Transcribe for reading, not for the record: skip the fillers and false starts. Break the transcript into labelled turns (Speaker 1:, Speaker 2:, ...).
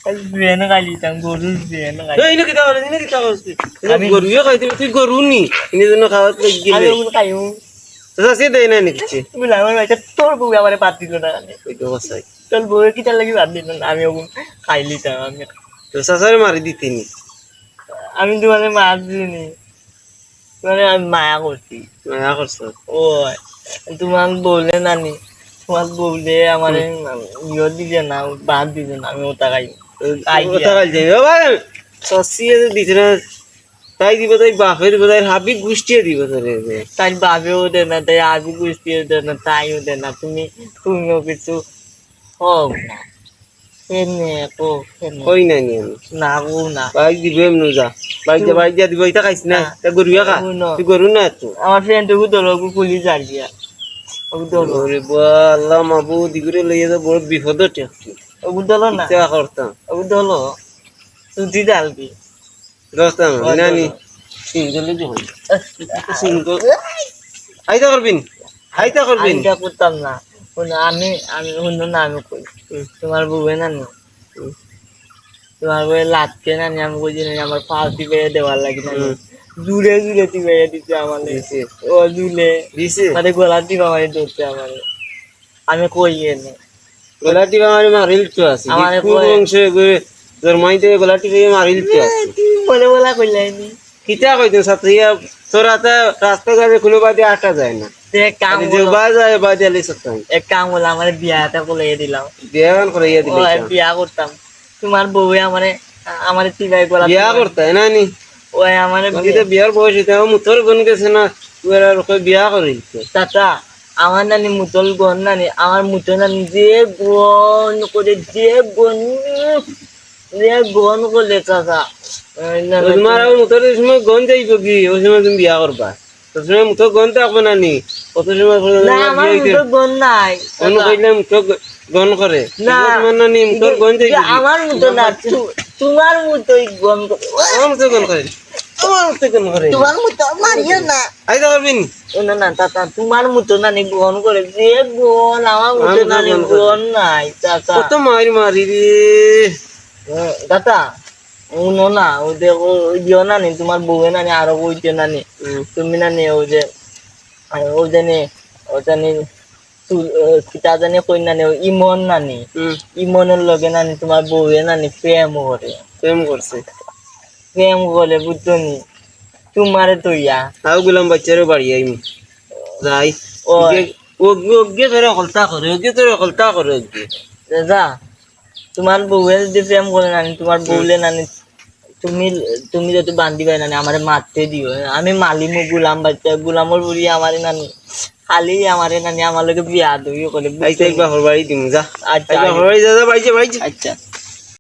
Speaker 1: বিয়ানে খাইতাম গরু বিয়ানে খাই
Speaker 2: এই নাকি দাও নাকি দাও আমি গরুয়ে খাইতে তুই গরু নি ইনি জন্য খাওয়াত
Speaker 1: আমি
Speaker 2: গেলে
Speaker 1: ওগুলো খাইও
Speaker 2: দাদা সে দেয় না নাকি
Speaker 1: তুমি আমার ভাইটা তোর বউ আমার বাদ দিল না
Speaker 2: ওই তো বসাই
Speaker 1: তোর বউয়ের কি তার লাগি বাদ দিল না আমি ওগুলো খাই লিতাম আমি
Speaker 2: তো সাসারে মারি দিতেনি
Speaker 1: আমি তোমার মাছ দিইনি মানে আমি মায়া করছি
Speaker 2: মায়া করছো
Speaker 1: ও তোমার বললে নানি তোমার বললে আমার ইয়ে দিলে না বাদ দিলে না আমি ওটা খাই
Speaker 2: কথা কাল যাই বাবা সসিয়ে দিছে না তাই দিব তাই বাপে দিব তাই হাবি গুষ্টিয়ে দিব তোরে
Speaker 1: তাই বাবেও দে না তাই আবি গুষ্টিও দে না তাইও দে না তুমিও কিছু হোক না এমনি কো
Speaker 2: কই নাই নি আমি
Speaker 1: না গো না
Speaker 2: বাইক দিব এমন যা বাইক যা দিব এটা খাইছ না তা গরুয়া খা তুই গরু না তো
Speaker 1: আমার ফ্রেন্ড ওকে ধরো ওকে পুলিশ যাই দিয়া ওকে ধরো
Speaker 2: ওরে বা আল্লাহ মাবুদ দিগরে লইয়া তো বড় বিপদ ঠেকছি
Speaker 1: ওকে ধরো না
Speaker 2: ইচ্ছা করতাম
Speaker 1: ওকে ধরো তুই ডালবি
Speaker 2: দোস্তাম নানি সিঙ্গলে যে হই সিঙ্গল আইতা করবিন
Speaker 1: এটা করতাম না আমি আমি শুনো না আমি কই তোমার বউয়ে নানি তোমার বউয়ে লাটকে নানি আমি কই জানি আমার ফাঁসি বেড়ে দেওয়ার লাগে না জুড়ে জুড়ে তুই বেড়ে দিতে আমার ও জুলে
Speaker 2: দিছে
Speaker 1: মানে গলা দিবা মানে ধরতে আমার আমি কই এনে
Speaker 2: গলাটি আমার মারিল তো আছে
Speaker 1: আমার
Speaker 2: কোন অংশে জন্মাইতে গলাটি মারিল তো আছে
Speaker 1: বলে বলা কইলাইনি
Speaker 2: কিতা কইতে সাথিয়া তোরাতে রাস্তা যাবে খুলে বাদে আটা যায় না
Speaker 1: এক কাম
Speaker 2: যে বাজায় বাদে আলি সত্তাম
Speaker 1: এক কাম হলো আমার বিয়াটা করে দিলাম
Speaker 2: বিয়ান করে ইয়া দিলে
Speaker 1: বিয়া করতাম তোমার বউয়ে আমারে আমারে তিবাই গলা
Speaker 2: বিয়া করতে না নি
Speaker 1: ওই আমারে
Speaker 2: বাকিতে বিয়ার বয়স হইতে মুতর গন গেছে না ওরা কই বিয়া করে
Speaker 1: চাচা আমার নানি মুতল গন নানি আমার মুতল নানি যে গন করে যে গন করলে চাচা
Speaker 2: তোমার আর মুতর সময় গন যাইব কি ওই সময় তুমি বিয়া করবা তো সময় মুতর গন থাকবে না নি কত সময়
Speaker 1: না আমার মুতল গন নাই
Speaker 2: অন্য কইলে মুতর গন করে
Speaker 1: না
Speaker 2: তোমার নানি মুতর গন যাইব
Speaker 1: আমার মুতল না তোমার মুতই গন করে
Speaker 2: আমার মুতর গন করে তোমার মুতর গন করে
Speaker 1: তোমার মুতল মারিও না
Speaker 2: আইতা করবিন
Speaker 1: না না চাচা তোমার মতো নানি গন করে যে গন আমার মতো নানি গন নাই চাচা
Speaker 2: কত মারি মারি রে
Speaker 1: দাদা উনো না ও দেখো ইয়ে নানি তোমার বউয়ে নানি আরো ওইতে নানি তুমি নানি ও জানি ও জানি কিতা জানি কই নানি ইমন নানি ইমনের লগে নানি তোমার বউয়ে নানি প্রেম
Speaker 2: করছে
Speaker 1: বুঝছো নি তোমারে তৈয়া
Speaker 2: আও গুলাম বাচ্চারে বাড়ি আইমি যাই ওগে ধরে কলতা করে ওগে
Speaker 1: দাদা তোমার বউয়ে যদি প্রেম করে নানি তোমার বউলে নানি তুমি যদি বান্ধি পাই নানি আমারে মারতে দিও আমি মালিমু গুলাম বাচ্চা গুলামর বুড়ি আমারে নানি খালি আমারে নানি আমার লগে বিয়া দইও করে
Speaker 2: আইতে একবার বাড়ি দিমু যা
Speaker 1: আচ্ছা
Speaker 2: বাড়ি যা বাড়ি যা
Speaker 1: আচ্ছা